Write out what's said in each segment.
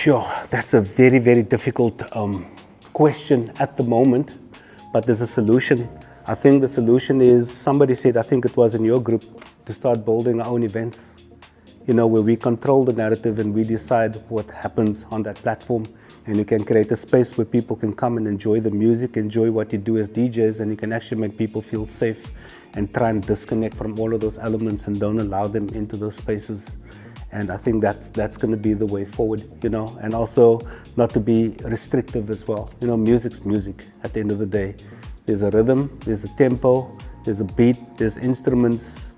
Sure, that's a very, very difficult question at the moment, but there's a solution. I think the solution is, somebody said, I think it was in your group, to start building our own events, where we control the narrative and we decide what happens on that platform. And you can create a space where people can come and enjoy the music, enjoy what you do as DJs, and you can actually make people feel safe and try and disconnect from all of those elements and don't allow them into those spaces. And I think that's going to be the way forward, and also not to be restrictive as well. Music's music at the end of the day. There's a rhythm, there's a tempo, there's a beat, there's instruments.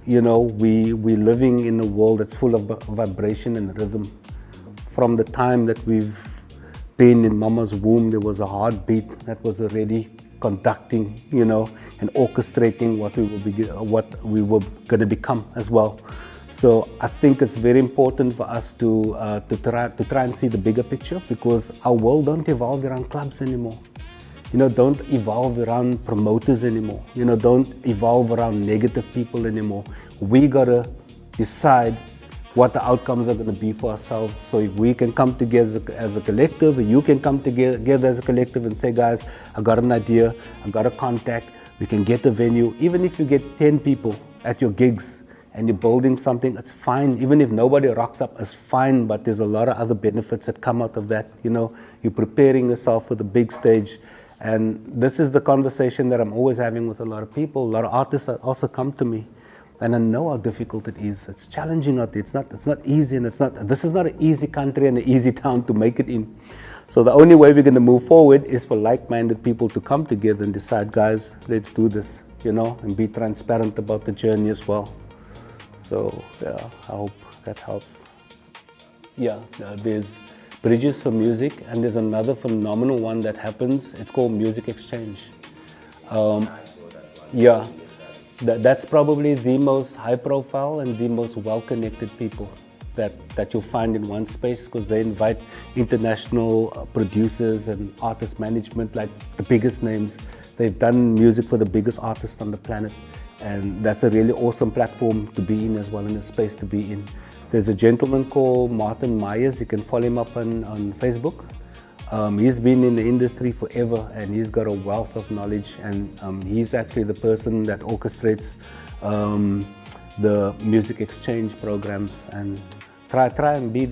We're living in a world that's full of vibration and rhythm. From the time that we've been in mama's womb, there was a heartbeat that was already conducting, and orchestrating what we were going to become as well. So I think it's very important for us to try and see the bigger picture, because our world don't evolve around clubs anymore. Don't evolve around promoters anymore. Don't evolve around negative people anymore. We gotta decide what the outcomes are going to be for ourselves. So if we can come together as a collective, or you can come together as a collective and say, guys, I got an idea, I got a contact, we can get a venue. Even if you get 10 people at your gigs, and you're building something, it's fine. Even if nobody rocks up, it's fine, but there's a lot of other benefits that come out of that. You're preparing yourself for the big stage. And this is the conversation that I'm always having with a lot of people. A lot of artists also come to me, and I know how difficult it is. It's challenging out there. It's not easy, and this is not an easy country and an easy town to make it in. So the only way we're going to move forward is for like-minded people to come together and decide, guys, let's do this, and be transparent about the journey as well. So yeah, I hope that helps. Yeah, there's Bridges for Music, and there's another phenomenal one that happens. It's called Music Exchange. Yeah, that's probably the most high profile and the most well-connected people that you'll find in one space, because they invite international producers and artist management, like the biggest names. They've done music for the biggest artists on the planet. And that's a really awesome platform to be in as well, and a space to be in. There's a gentleman called Martin Myers. You can follow him up on Facebook. He's been in the industry forever, and he's got a wealth of knowledge, and he's actually the person that orchestrates the music exchange programs. And try and be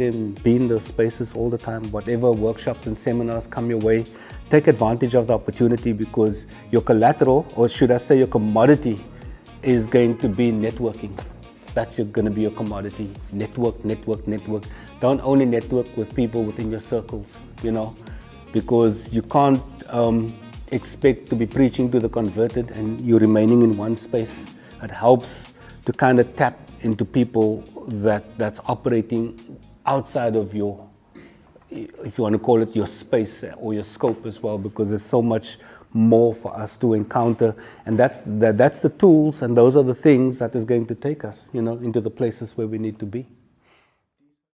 in those spaces all the time. Whatever workshops and seminars come your way, take advantage of the opportunity, because your collateral, or should I say your commodity, is going to be networking. That's going to be your commodity. Network. Don't only network with people within your circles, because you can't expect to be preaching to the converted and you're remaining in one space. It helps to kind of tap into people that's operating outside of your, if you want to call it, your space or your scope as well, because there's so much more for us to encounter, and that's the tools, and those are the things that is going to take us, into the places where we need to be.